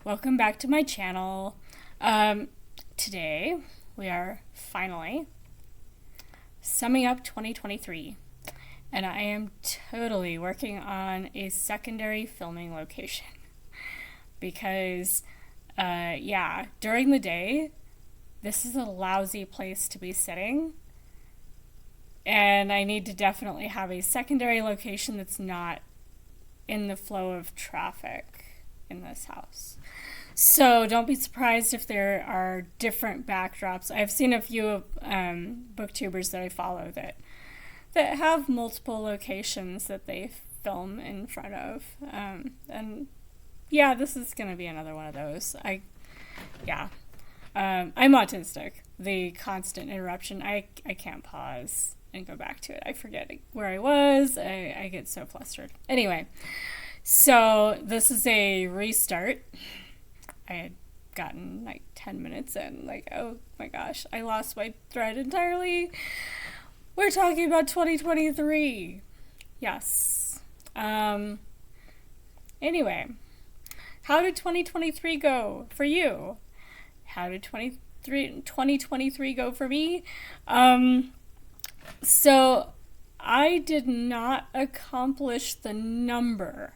welcome back to my channel. Today we are finally summing up 2023, and I am totally working on a secondary filming location because, during the day, this is a lousy place to be sitting, and I need to definitely have a secondary location that's not in the flow of traffic in this house. So don't be surprised if there are different backdrops. I've seen a few booktubers that I follow that have multiple locations that they film in front of. And yeah, this is going to be another one of those. I'm autistic. The constant interruption, I can't pause and go back to it. I forget where I was. I get so flustered. Anyway, so this is a restart. I had gotten like 10 minutes in, like, oh my gosh, I lost my thread entirely. We're talking about 2023. Yes. Anyway, how did 2023 go for you? How did 2023 go for me? So I did not accomplish the number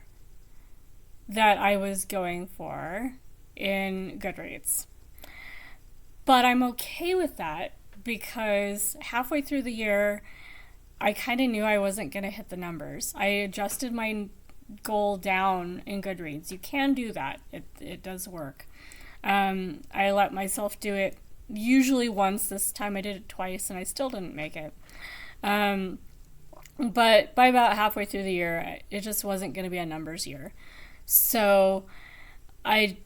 that I was going for in Goodreads. But I'm okay with that because halfway through the year, I kind of knew I wasn't going to hit the numbers. I adjusted my goal down in Goodreads. You can do that. It does work. I let myself do it usually once. This time I did it twice and I still didn't make it. But by about halfway through the year, it just wasn't going to be a numbers year. So I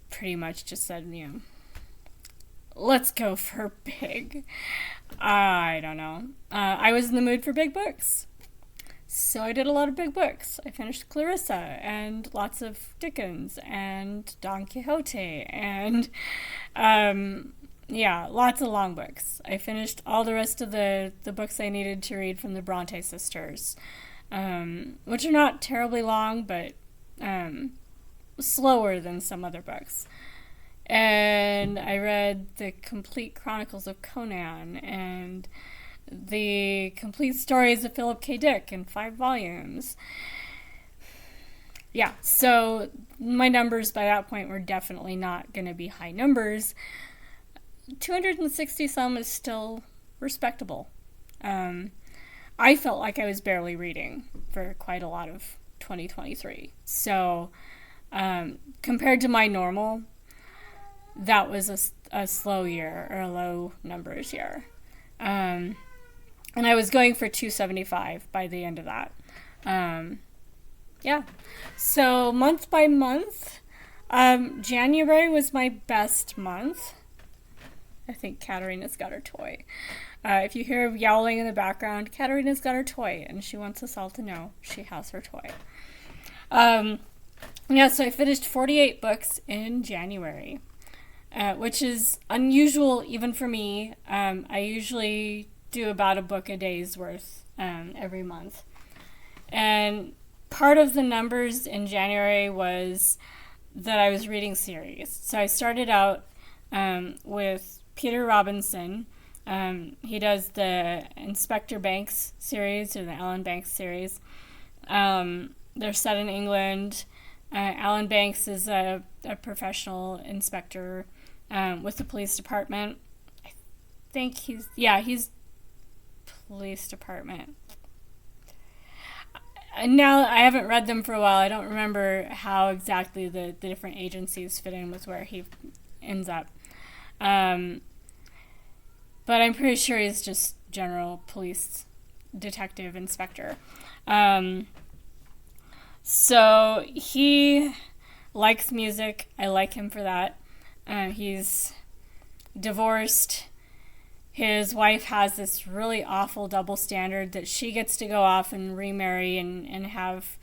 pretty much just said, let's go for big. I don't know. I was in the mood for big books. So I did a lot of big books. I finished Clarissa and lots of Dickens and Don Quixote and, lots of long books. I finished all the rest of the books I needed to read from the Bronte sisters, which are not terribly long, but slower than some other books. And I read the complete Chronicles of Conan and the complete stories of Philip K. Dick in 5 volumes. Yeah, so my numbers by that point were definitely not going to be high numbers. 260 some is still respectable. I felt like I was barely reading for quite a lot of 2023. So compared to my normal, that was a slow year or a low numbers year. And I was going for 275 by the end of that. So month by month, January was my best month. I think Katarina's got her toy. If you hear yowling in the background, Katarina's got her toy, and she wants us all to know she has her toy. So I finished 48 books in January, which is unusual even for me. I usually do about a book a day's worth every month. And part of the numbers in January was that I was reading series. So I started out with Peter Robinson. He does the Inspector Banks series or the Alan Banks series. They're set in England. Alan Banks is a professional inspector with the police department. I think he's police department. Now, I haven't read them for a while. I don't remember how exactly the different agencies fit in with where he ends up. But I'm pretty sure he's just general police detective inspector. So he likes music. I like him for that. He's divorced. His wife has this really awful double standard that she gets to go off and remarry and have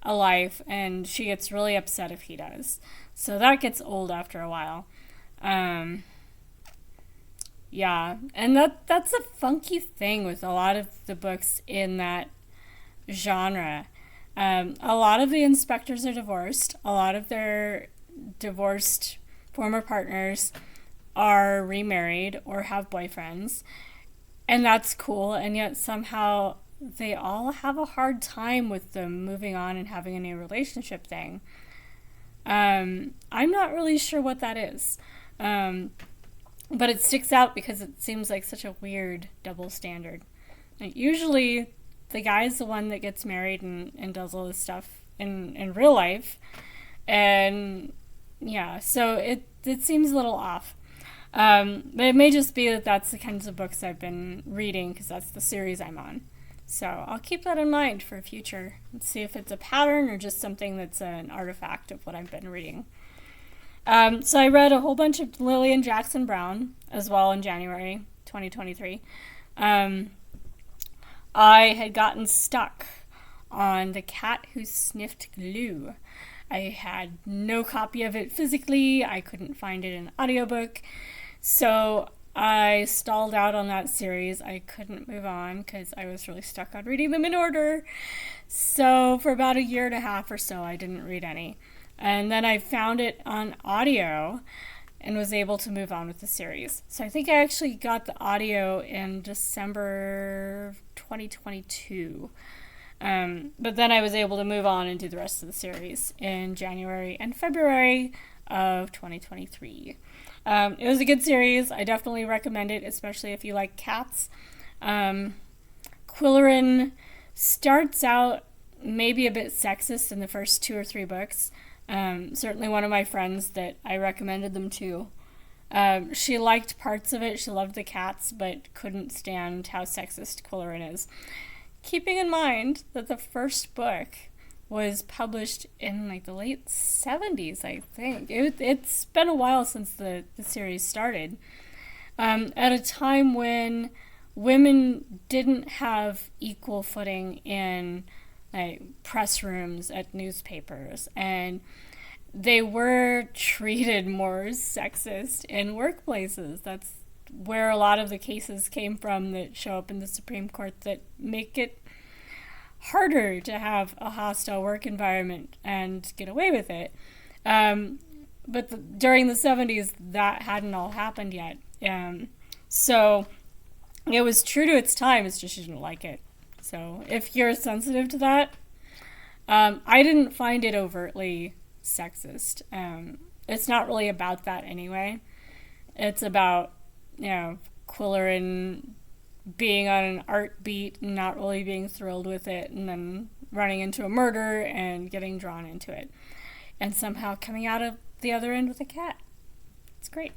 a life, and she gets really upset if he does. So that gets old after a while. And that's a funky thing with a lot of the books in that genre. A lot of the inspectors are divorced. A lot of their divorced former partners are remarried or have boyfriends, and that's cool, and yet somehow they all have a hard time with the moving on and having a new relationship thing. I'm not really sure what that is. But it sticks out because it seems like such a weird double standard. Like, usually the guy's the one that gets married and does all this stuff in real life. And yeah, so it seems a little off. But it may just be that that's the kinds of books I've been reading because that's the series I'm on. So I'll keep that in mind for future and see if it's a pattern or just something that's an artifact of what I've been reading. So I read a whole bunch of Lillian Jackson Brown as well in January 2023. I had gotten stuck on The Cat Who Sniffed Glue. I had no copy of it physically. I couldn't find it in audiobook. So I stalled out on that series. I couldn't move on because I was really stuck on reading them in order. So for about a year and a half or so, I didn't read any. And then I found it on audio and was able to move on with the series. So I think I actually got the audio in December 2022. But then I was able to move on and do the rest of the series in January and February of 2023. It was a good series. I definitely recommend it, especially if you like cats. Quillerin starts out maybe a bit sexist in the first 2 or 3 books. Certainly one of my friends that I recommended them to. She liked parts of it. She loved the cats, but couldn't stand how sexist Quillerin is. Keeping in mind that the first book was published in like the late 70s, I think. It's been a while since the series started. At a time when women didn't have equal footing in like press rooms at newspapers, and they were treated more sexist in workplaces. That's where a lot of the cases came from that show up in the Supreme Court that make it harder to have a hostile work environment and get away with it. But during the 70s, that hadn't all happened yet. So it was true to its time, it's just you didn't like it. So if you're sensitive to that, I didn't find it overtly sexist. It's not really about that anyway. It's about, Quillerin being on an art beat and not really being thrilled with it, and then running into a murder and getting drawn into it, and somehow coming out of the other end with a cat. It's great.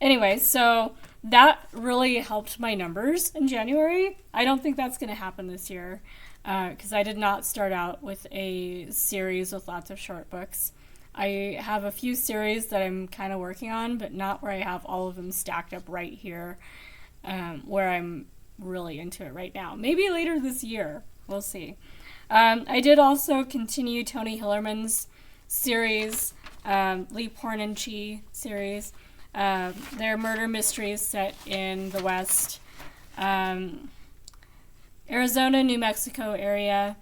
Anyway, so that really helped my numbers in January. I don't think that's going to happen this year because I did not start out with a series with lots of short books. I have a few series that I'm kind of working on, but not where I have all of them stacked up right here, where I'm really into it right now. Maybe later this year. We'll see. I did also continue Tony Hillerman's series, Lee Porninchi series. They're murder mysteries set in the West, Arizona, New Mexico area.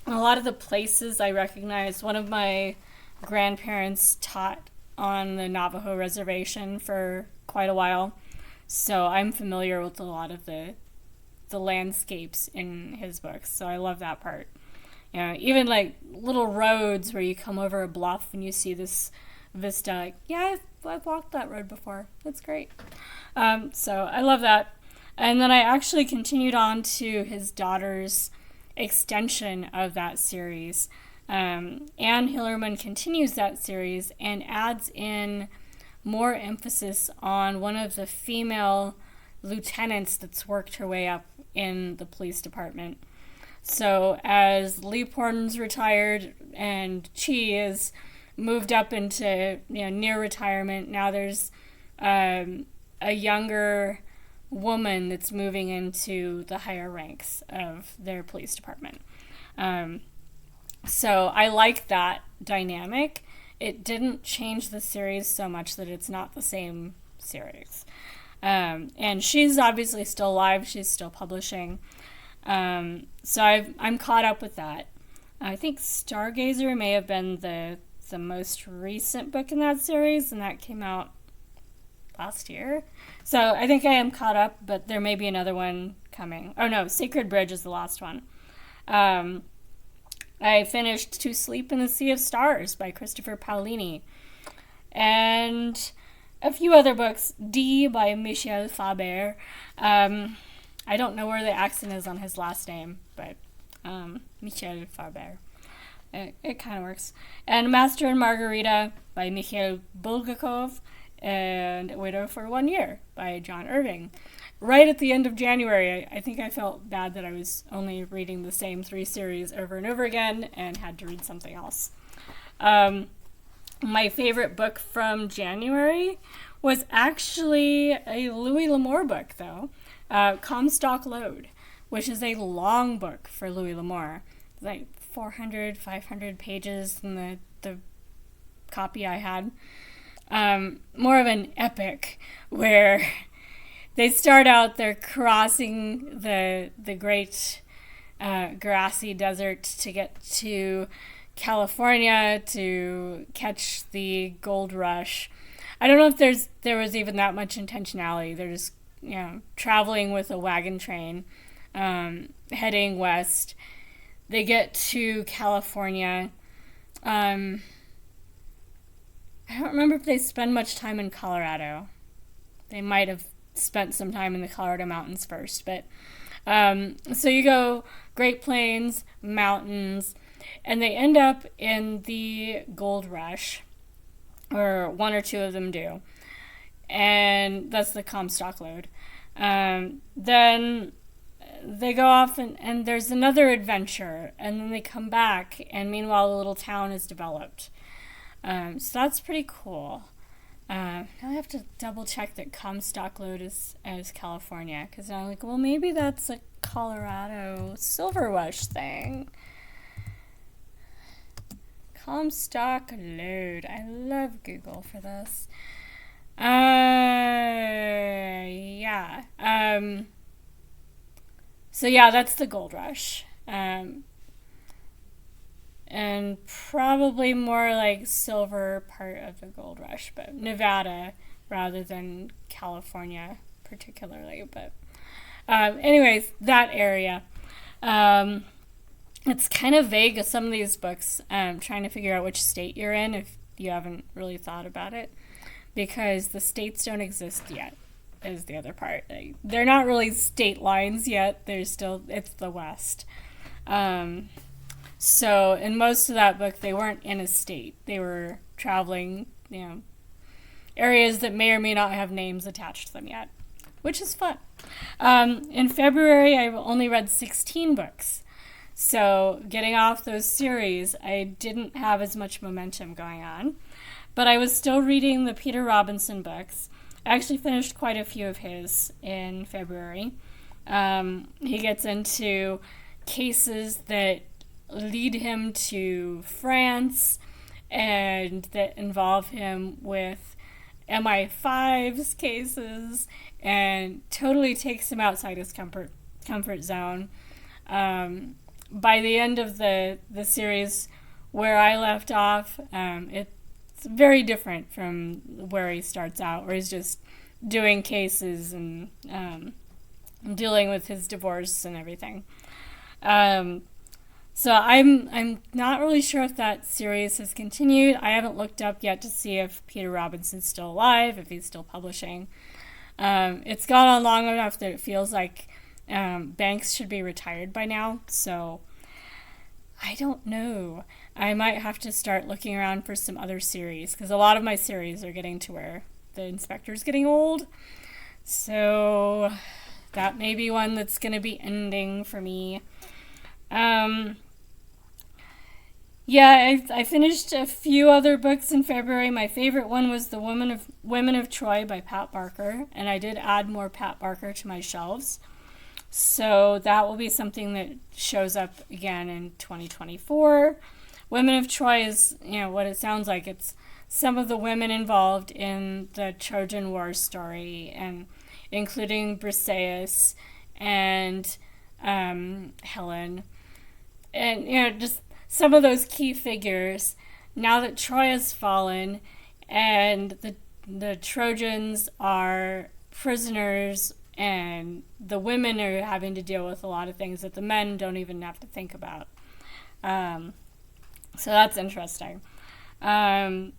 A lot of the places I recognize. One of my grandparents taught on the Navajo reservation for quite a while, so I'm familiar with a lot of the landscapes in his books, so I love that part. Even like little roads where you come over a bluff and you see this vista, like, yeah, I've walked that road before. That's great. So I love that. And then I actually continued on to his daughter's extension of that series. Anne Hillerman continues that series and adds in more emphasis on one of the female lieutenants that's worked her way up in the police department. So as Lee Pornin's retired and Chi is moved up into near retirement, now there's a younger woman that's moving into the higher ranks of their police department. So I like that dynamic. It didn't change the series so much that it's not the same series. And she's obviously still alive. She's still publishing. So I'm caught up with that. I think Stargazer may have been the most recent book in that series, and that came out last year. So I think I am caught up, but there may be another one coming. Oh no, Sacred Bridge is the last one. I finished To Sleep in the Sea of Stars by Christopher Paolini. And a few other books. D by Michel Faber. I don't know where the accent is on his last name, but Michel Faber. It kind of works. And Master and Margarita by Mikhail Bulgakov. And Widow for 1 Year by John Irving. Right at the end of January, I think I felt bad that I was only reading the same 3 series over and over again and had to read something else. My favorite book from January was actually a Louis L'Amour book, though, Comstock Lode, which is a long book for Louis L'Amour. It's like 400, 500 pages in the copy I had. More of an epic where they start out, they're crossing the great grassy desert to get to California to catch the gold rush. I don't know if there was even that much intentionality. They're just, traveling with a wagon train, heading west. They get to California. I don't remember if they spend much time in Colorado. They might have spent some time in the Colorado mountains first, but so you go Great Plains, mountains, and they end up in the gold rush, or one or two of them do, and that's the Comstock Lode. Then they go off and there's another adventure, and then they come back, and meanwhile the little town is developed. So that's pretty cool. Now I have to double check that Comstock Lode is California, because I'm like, well, maybe that's a Colorado Silver Rush thing. Comstock Lode. I love Google for this. Yeah. So yeah, that's the gold rush. And probably more like silver part of the gold rush, but Nevada rather than California particularly. But anyways, that area. It's kind of vague with some of these books, trying to figure out which state you're in if you haven't really thought about it, because the states don't exist yet is the other part. They're not really state lines yet. It's the West. So in most of that book, they weren't in a state. They were traveling, areas that may or may not have names attached to them yet, which is fun. In February, I only read 16 books. So getting off those series, I didn't have as much momentum going on. But I was still reading the Peter Robinson books. I actually finished quite a few of his in February. He gets into cases that lead him to France and that involve him with MI5's cases, and totally takes him outside his comfort zone. By the end of the series where I left off, it's very different from where he starts out, where he's just doing cases and dealing with his divorce and everything. So I'm not really sure if that series has continued. I haven't looked up yet to see if Peter Robinson's still alive, if he's still publishing. It's gone on long enough that it feels like Banks should be retired by now, so I don't know. I might have to start looking around for some other series, because a lot of my series are getting to where the inspector's getting old. So that may be one that's going to be ending for me. Yeah, I finished a few other books in February. My favorite one was The Women of Troy by Pat Barker, and I did add more Pat Barker to my shelves. So that will be something that shows up again in 2024. Women of Troy is, what it sounds like. It's some of the women involved in the Trojan War story, and including Briseis and Helen. And, just some of those key figures, now that Troy has fallen and the Trojans are prisoners and the women are having to deal with a lot of things that the men don't even have to think about. So that's interesting. I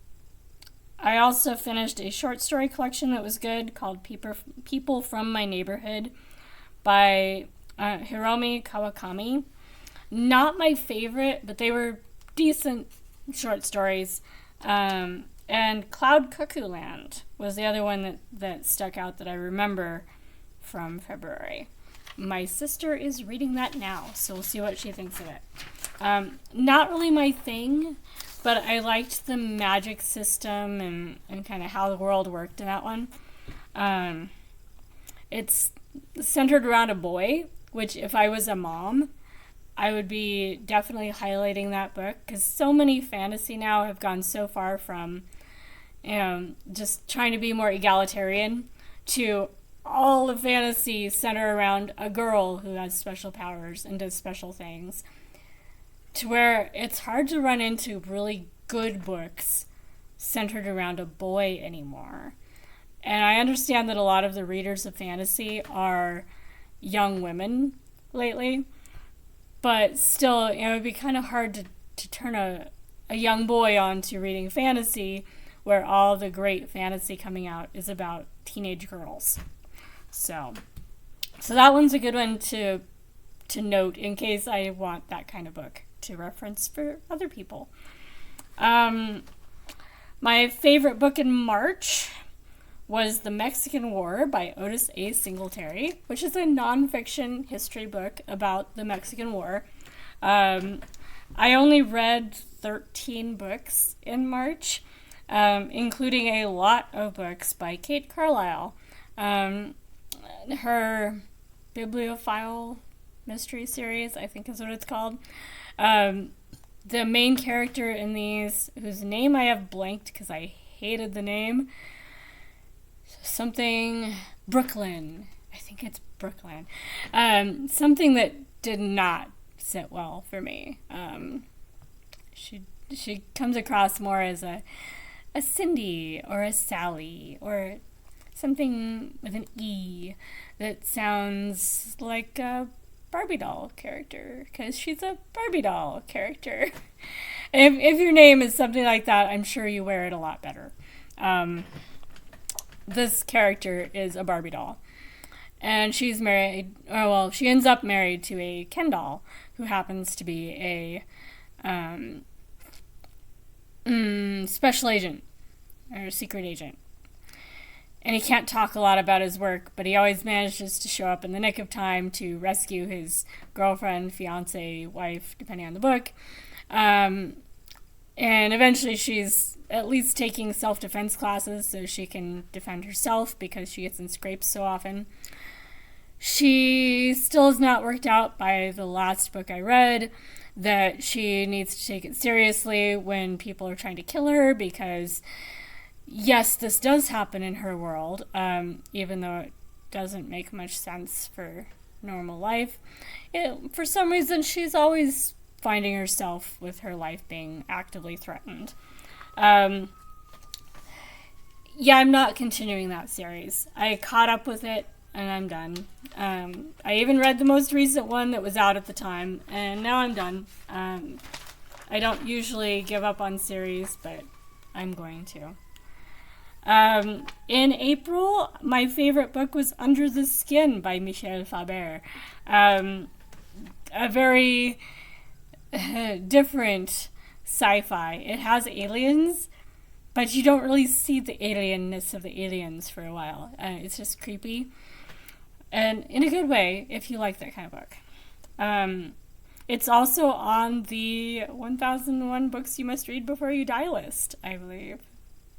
also finished a short story collection that was good called People from My Neighborhood by Hiromi Kawakami. Not my favorite, but they were decent short stories. And Cloud Cuckoo Land was the other one that stuck out that I remember from February. My sister is reading that now, so we'll see what she thinks of it. Not really my thing, but I liked the magic system and kind of how the world worked in that one. It's centered around a boy, which if I was a mom, I would be definitely highlighting that book, because so many fantasy now have gone so far from just trying to be more egalitarian to all of fantasy center around a girl who has special powers and does special things, to where it's hard to run into really good books centered around a boy anymore. And I understand that a lot of the readers of fantasy are young women lately, but still, it would be kind of hard to turn a young boy on to reading fantasy where all the great fantasy coming out is about teenage girls. So that one's a good one to note in case I want that kind of book to reference for other people. My favorite book in March was The Mexican War by Otis A. Singletary, which is a nonfiction history book about the Mexican War. I only read 13 books in March, including a lot of books by Kate Carlisle. Her bibliophile mystery series, I think is what it's called. The main character in these, whose name I have blanked because I hated the name, something Brooklyn. I think it's Brooklyn. Something that did not sit well for me. She comes across more as a Cindy or a Sally or something with an E that sounds like a Barbie doll character, because she's a Barbie doll character. If your name is something like that, I'm sure you wear it a lot better. This character is a Barbie doll, and she's married, she ends up married to a Ken doll who happens to be a special agent or secret agent. And he can't talk a lot about his work, but he always manages to show up in the nick of time to rescue his girlfriend, fiance, wife, depending on the book. And eventually she's at least taking self-defense classes so she can defend herself because she gets in scrapes so often. She still is not worked out by the last book I read that she needs to take it seriously when people are trying to kill her, because yes, this does happen in her world, even though it doesn't make much sense for normal life. For some reason, she's always finding herself with her life being actively threatened. I'm not continuing that series. I caught up with it, and I'm done. I even read the most recent one that was out at the time, and now I'm done. I don't usually give up on series, but I'm going to. In April, my favorite book was Under the Skin by Michel Faber. A very different sci-fi. It has aliens, but you don't really see the alienness of the aliens for a while. It's just creepy. And in a good way, if you like that kind of book. It's also on the 1001 Books You Must Read Before You Die list, I believe.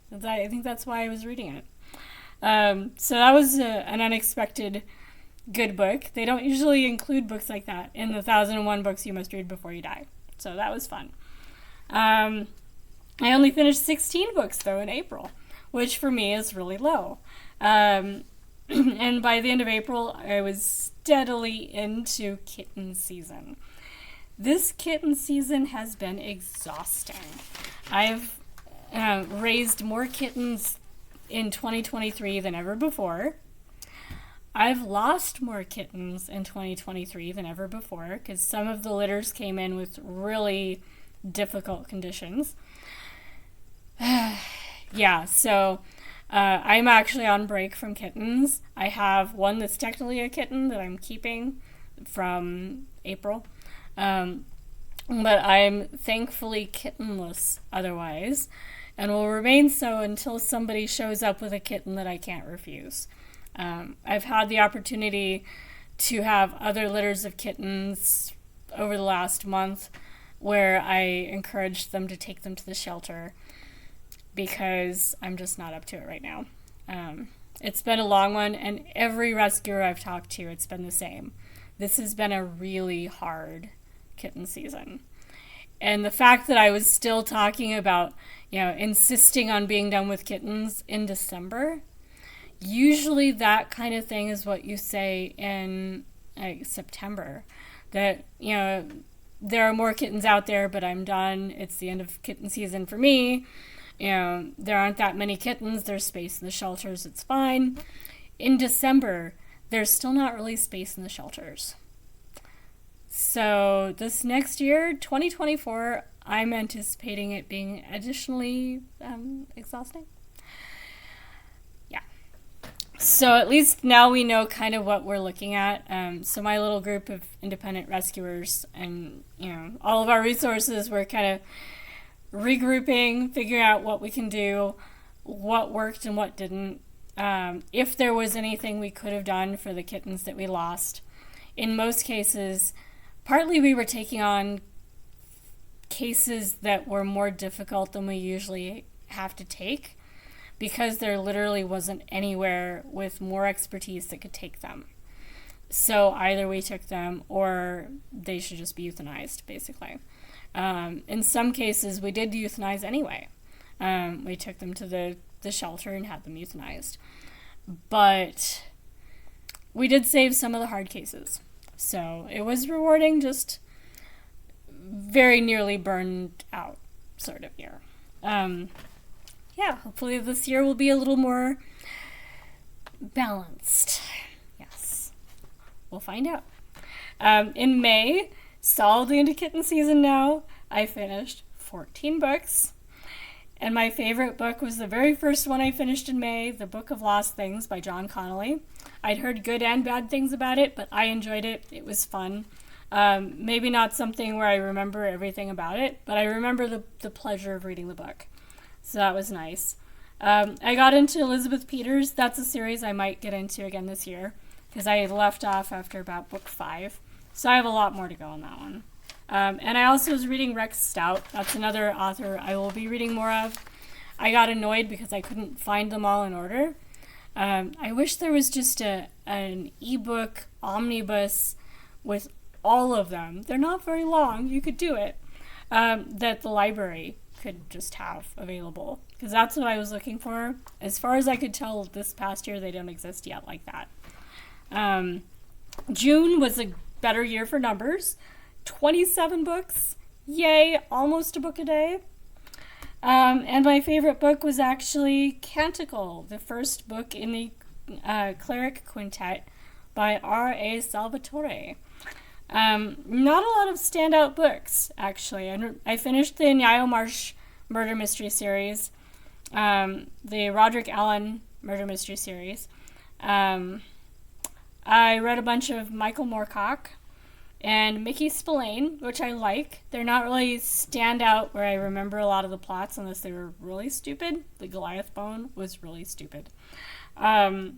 I think that's why I was reading it. So that was an unexpected good book. They don't usually include books like that in the 1001 Books You Must Read Before You Die. So that was fun. I only finished 16 books, though, in April, which for me is really low. And by the end of April, I was steadily into kitten season. This kitten season has been exhausting. I've raised more kittens in 2023 than ever before. I've lost more kittens in 2023 than ever before because some of the litters came in with really difficult conditions. Yeah, so I'm actually on break from kittens. I have one that's technically a kitten that I'm keeping from April. But I'm thankfully kittenless otherwise, and will remain so until somebody shows up with a kitten that I can't refuse. I've had the opportunity to have other litters of kittens over the last month where I encouraged them to take them to the shelter because I'm just not up to it right now. It's been a long one, and every rescuer I've talked to, it's been the same. This has been a really hard kitten season. And the fact that I was still talking about, insisting on being done with kittens in December, usually that kind of thing is what you say in September. That, there are more kittens out there, but I'm done. It's the end of kitten season for me. There aren't that many kittens. There's space in the shelters. It's fine. In December, there's still not really space in the shelters. So this next year, 2024, I'm anticipating it being additionally exhausting. Yeah. So at least now we know kind of what we're looking at. So my little group of independent rescuers and, all of our resources, we're kind of regrouping, figuring out what we can do, what worked and what didn't. If there was anything we could have done for the kittens that we lost. In most cases, partly we were taking on cases that were more difficult than we usually have to take because there literally wasn't anywhere with more expertise that could take them. So either we took them or they should just be euthanized, basically. In some cases, we did euthanize anyway. We took them to the shelter and had them euthanized. But we did save some of the hard cases. So it was rewarding, just very nearly burned out sort of year. Hopefully this year will be a little more balanced. Yes. We'll find out. In May, solidly into kitten season now, I finished 14 books. And my favorite book was the very first one I finished in May, The Book of Lost Things by John Connolly. I'd heard good and bad things about it, but I enjoyed it. It was fun. Maybe not something where I remember everything about it, but I remember the pleasure of reading the book. So that was nice. I got into Elizabeth Peters. That's a series I might get into again this year because I left off after about book 5. So I have a lot more to go on that one. And I also was reading Rex Stout. That's another author I will be reading more of. I got annoyed because I couldn't find them all in order. I wish there was just an ebook omnibus with all of them. They're not very long. You could do it. That the library could just have available. Because that's what I was looking for. As far as I could tell this past year, they don't exist yet like that. June was a better year for numbers. 27 books. Yay, almost a book a day. And my favorite book was actually Canticle, the first book in the Cleric Quintet by R.A. Salvatore. Not a lot of standout books, actually. I finished the Nyayo Marsh murder mystery series, the Roderick Allen murder mystery series. I read a bunch of Michael Moorcock and Mickey Spillane, which I like. They're not really standout where I remember a lot of the plots unless they were really stupid. The Goliath Bone was really stupid. But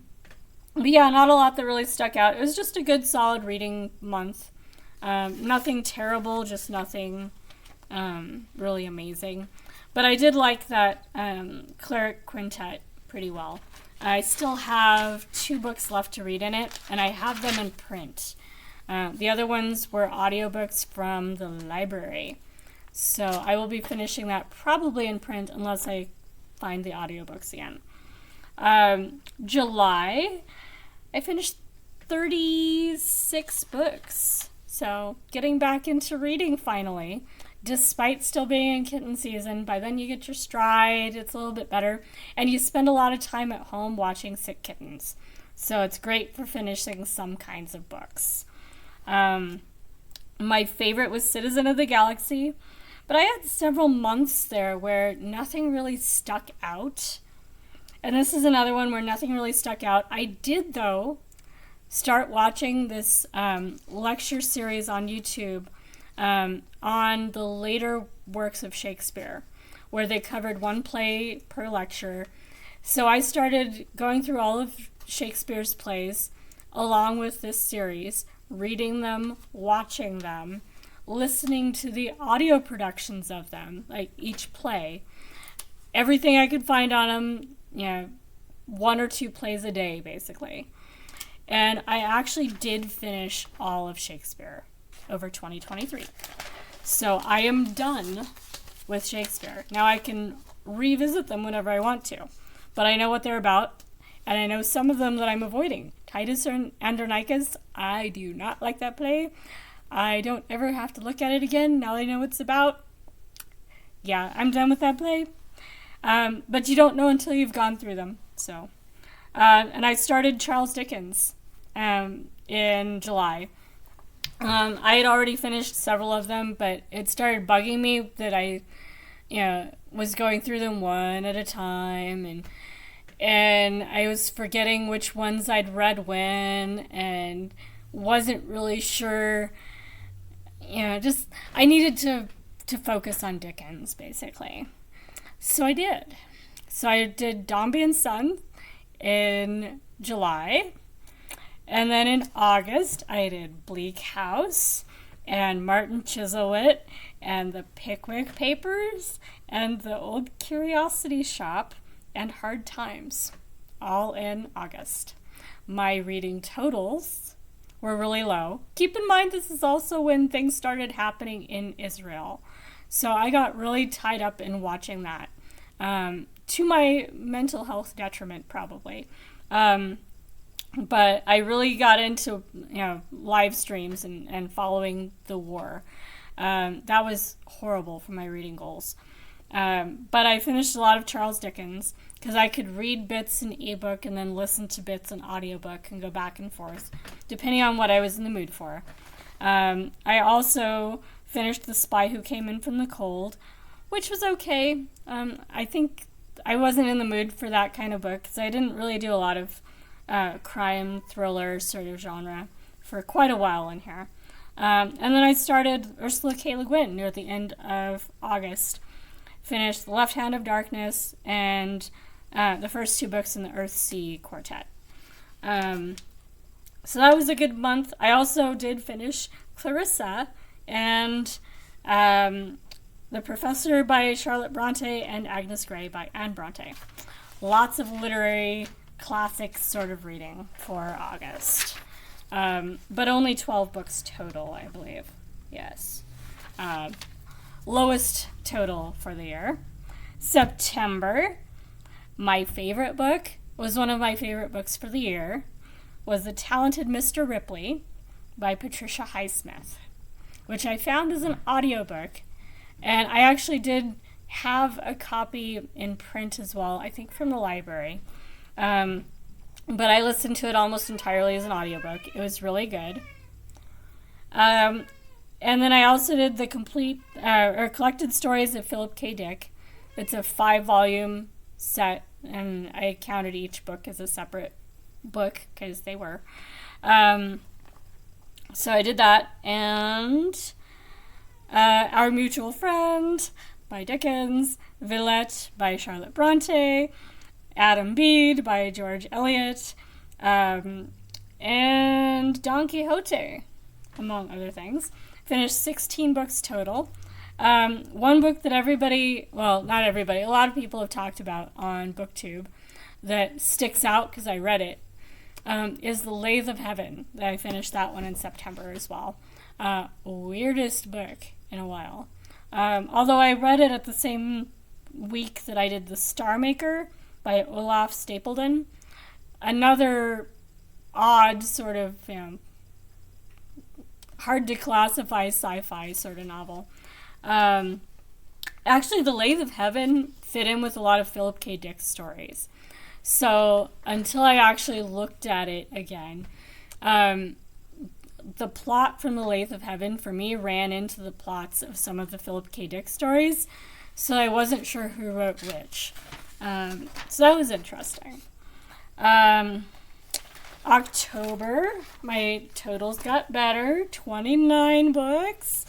yeah, not a lot that really stuck out. It was just a good, solid reading month. Nothing terrible, just nothing really amazing. But I did like that Cleric Quintet pretty well. I still have 2 books left to read in it, and I have them in print. The other ones were audiobooks from the library. So I will be finishing that probably in print unless I find the audiobooks again. July, I finished 36 books. So getting back into reading finally, despite still being in kitten season. By then you get your stride, it's a little bit better, and you spend a lot of time at home watching sick kittens. So it's great for finishing some kinds of books. My favorite was Citizen of the Galaxy, but I had several months there where nothing really stuck out. And this is another one where nothing really stuck out. I did, though, start watching this lecture series on YouTube on the later works of Shakespeare, where they covered one play per lecture. So I started going through all of Shakespeare's plays along with this series, reading them, watching them, listening to the audio productions of them, like each play. Everything I could find on them, 1 or 2 plays a day, basically. And I actually did finish all of Shakespeare over 2023. So I am done with Shakespeare. Now I can revisit them whenever I want to, but I know what they're about, and I know some of them that I'm avoiding. Titus and Andronicus, I do not like that play. I don't ever have to look at it again now I know what it's about. Yeah, I'm done with that play. But you don't know until you've gone through them. So, and I started Charles Dickens in July. I had already finished several of them, but it started bugging me that I was going through them one at a time, and I was forgetting which ones I'd read when, and wasn't really sure. Just I needed to focus on Dickens, basically. So I did. So I did Dombey and Son in July. And then in August, I did Bleak House and Martin Chuzzlewit and the Pickwick Papers and the Old Curiosity Shop and Hard Times, all in August. My reading totals were really low. Keep in mind, this is also when things started happening in Israel. So I got really tied up in watching that, to my mental health detriment, probably. But I really got into live streams and following the war. That was horrible for my reading goals. But I finished a lot of Charles Dickens because I could read bits in ebook and then listen to bits in audiobook and go back and forth, depending on what I was in the mood for. I also finished The Spy Who Came In From the Cold, which was okay. I think I wasn't in the mood for that kind of book because I didn't really do a lot of crime thriller sort of genre for quite a while in here. And then I started Ursula K. Le Guin near the end of August. Finished The Left Hand of Darkness and the first 2 books in the Earthsea Quartet. So that was a good month. I also did finish Clarissa and The Professor by Charlotte Bronte and Agnes Grey by Anne Bronte. Lots of literary classics sort of reading for August. But only 12 books total, I believe. Yes. Lowest total for the year. September, my favorite book, was one of my favorite books for the year, was The Talented Mr. Ripley by Patricia Highsmith, which I found as an audiobook, and I actually did have a copy in print as well, I think from the library. But I listened to it almost entirely as an audiobook. It was really good. And then I also did the collected stories of Philip K. Dick. It's a 5-volume set, and I counted each book as a separate book because they were. So I did that, and Our Mutual Friend by Dickens, Villette by Charlotte Bronte, Adam Bede by George Eliot, and Don Quixote, among other things. Finished 16 books total. One book that not everybody, a lot of people have talked about on BookTube that sticks out because I read it, is The Lathe of Heaven. I finished that one in September as well. Weirdest book in a while. Although I read it at the same week that I did The Star Maker by Olaf Stapledon. Another odd sort of, hard to classify sci-fi sort of novel. Actually, The Lathe of Heaven fit in with a lot of Philip K. Dick stories. So until I actually looked at it again, the plot from The Lathe of Heaven for me ran into the plots of some of the Philip K. Dick stories, so I wasn't sure who wrote which. So that was interesting. October, my totals got better, 29 books.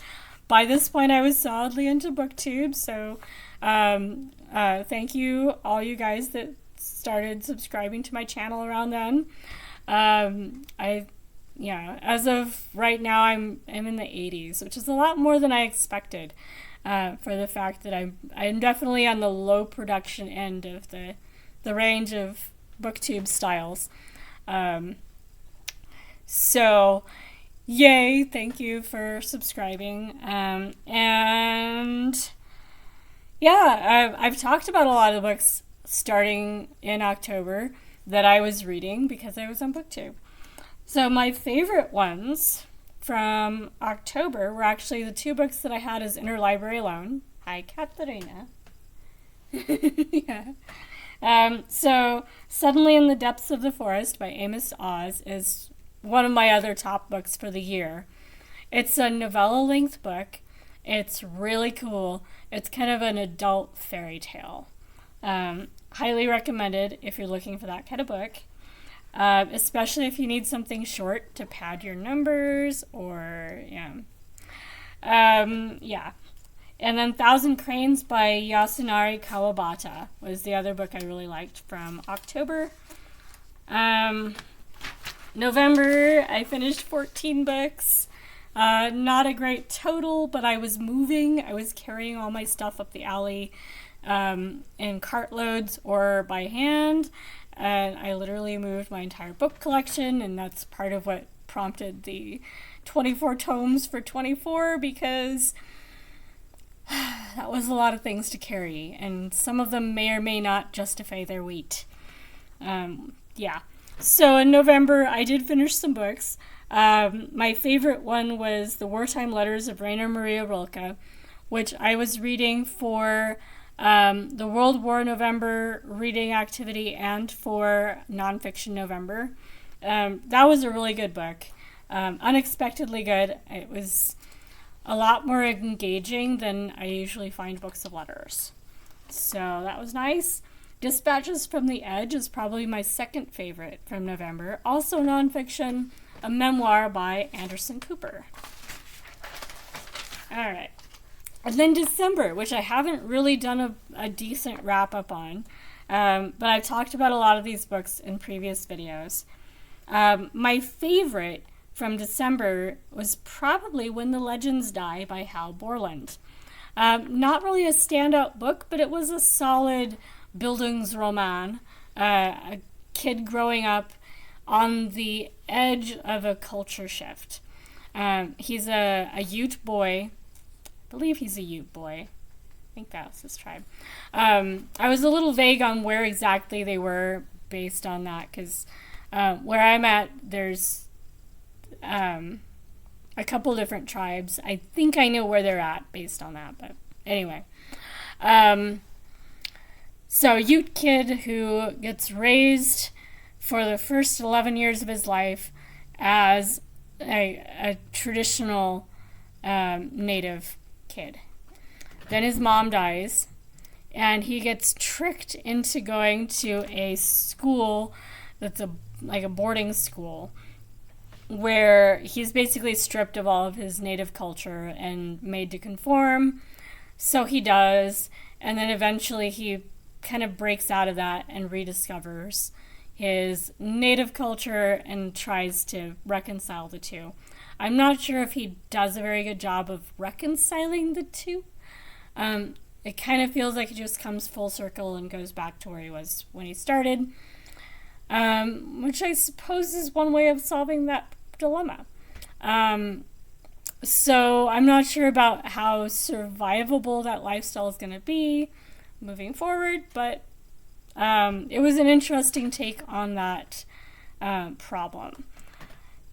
By this point, I was solidly into BookTube, so thank you, all you guys that started subscribing to my channel around then. As of right now, I'm in the 80s, which is a lot more than I expected, for the fact that I'm definitely on the low production end of the range of BookTube styles. So, yay, thank you for subscribing. I've talked about a lot of the books starting in October that I was reading because I was on BookTube. So my favorite ones from October were actually the two books that I had as interlibrary loan. Hi, Katharina. Yeah. So Suddenly in the Depths of the Forest by Amos Oz is one of my other top books for the year. It's a novella-length book. It's really cool. It's kind of an adult fairy tale. Highly recommended if you're looking for that kind of book. Especially if you need something short to pad your numbers or, And then Thousand Cranes by Yasunari Kawabata was the other book I really liked from October. November, I finished 14 books. Not a great total, but I was moving. I was carrying all my stuff up the alley in cartloads or by hand. And I literally moved my entire book collection, and that's part of what prompted the 24 tomes for 24, because that was a lot of things to carry, and some of them may or may not justify their weight. So in November, I did finish some books. My favorite one was The Wartime Letters of Rainer Maria Rilke, which I was reading for the World War November reading activity and for nonfiction November. That was a really good book. Unexpectedly good. It was a lot more engaging than I usually find books of letters. So that was nice. Dispatches from the Edge is probably my second favorite from November. Also nonfiction, a memoir by Anderson Cooper. All right. And then December, which I haven't really done a decent wrap-up on, but I've talked about a lot of these books in previous videos. My favorite from December was probably When the Legends Die by Hal Borland. Not really a standout book, but it was a solid Bildungsroman, a kid growing up on the edge of a culture shift. He's a Ute boy. I believe he's a Ute boy. I think that was his tribe. I was a little vague on where exactly they were based on that, because where I'm at, there's a couple different tribes. I think I know where they're at based on that, but anyway. So Ute kid who gets raised for the first 11 years of his life as a traditional native kid. Then his mom dies, and he gets tricked into going to a school that's like a boarding school, where he's basically stripped of all of his native culture and made to conform. So he does, and then eventually he kind of breaks out of that and rediscovers his native culture and tries to reconcile the two. I'm not sure if he does a very good job of reconciling the two. It kind of feels like it just comes full circle and goes back to where he was when he started, which I suppose is one way of solving that dilemma. So I'm not sure about how survivable that lifestyle is going to be moving forward, but it was an interesting take on that problem.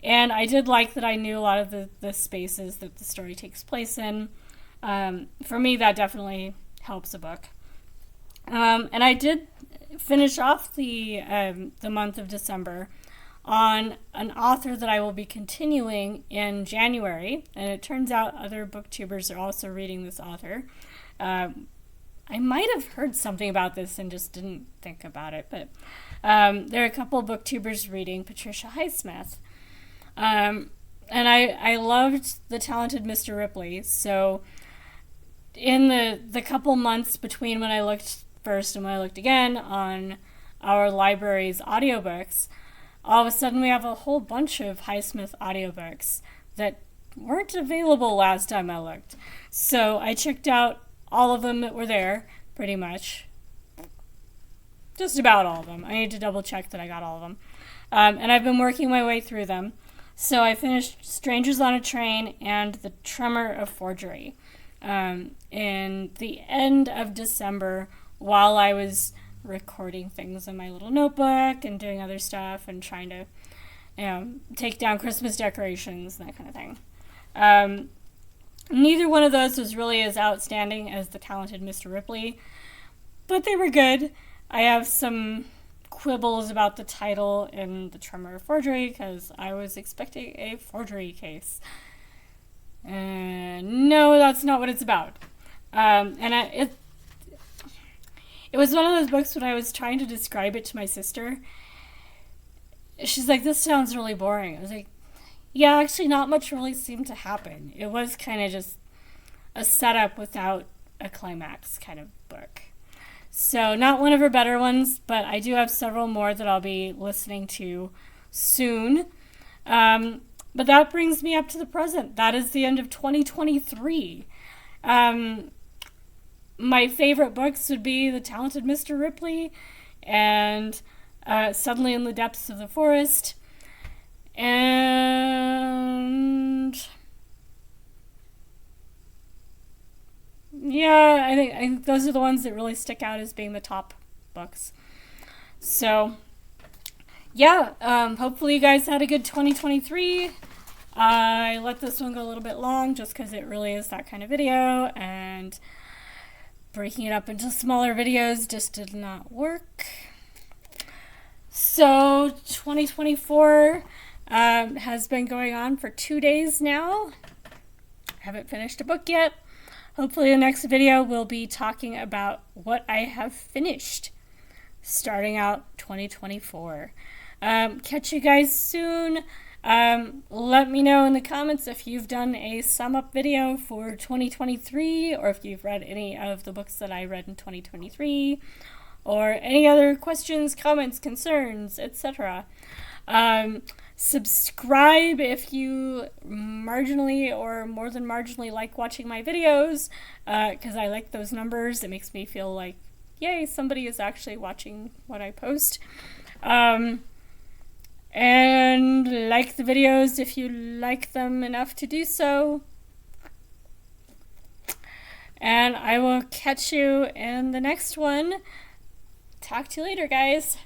And I did like that I knew a lot of the spaces that the story takes place in. For me, that definitely helps a book. And I did finish off the month of December on an author that I will be continuing in January. And it turns out other booktubers are also reading this author. I might have heard something about this and just didn't think about it, but there are a couple booktubers reading Patricia Highsmith. And I loved The Talented Mr. Ripley, so in the couple months between when I looked first and when I looked again on our library's audiobooks, all of a sudden we have a whole bunch of Highsmith audiobooks that weren't available last time I looked. So I checked out all of them that were there, pretty much. Just about all of them. I need to double check that I got all of them. And I've been working my way through them. So I finished Strangers on a Train and The Tremor of Forgery in the end of December while I was recording things in my little notebook and doing other stuff and trying to take down Christmas decorations and that kind of thing. Neither one of those was really as outstanding as The Talented Mr. Ripley, but they were good. I have some quibbles about the title in The Tremor of Forgery because I was expecting a forgery case. No, that's not what it's about. It was one of those books when I was trying to describe it to my sister. She's like, this sounds really boring. I was like, yeah, actually not much really seemed to happen. It was kind of just a setup without a climax kind of book. So not one of her better ones, but I do have several more that I'll be listening to soon. But that brings me up to the present. That is the end of 2023. My favorite books would be The Talented Mr. Ripley and Suddenly in the Depths of the Forest. And yeah, I think those are the ones that really stick out as being the top books. So yeah, hopefully you guys had a good 2023. I let this one go a little bit long just because it really is that kind of video, and breaking it up into smaller videos just did not work. So 2024 has been going on for 2 days now. Haven't finished a book yet. Hopefully the next video will be talking about what I have finished starting out 2024. Catch you guys soon. Let me know in the comments if you've done a sum up video for 2023 or if you've read any of the books that I read in 2023 or any other questions, comments, concerns, etc. Subscribe if you marginally or more than marginally like watching my videos, because I like those numbers. It makes me feel like, yay, somebody is actually watching what I post. And like the videos if you like them enough to do so. And I will catch you in the next one. Talk to you later, guys.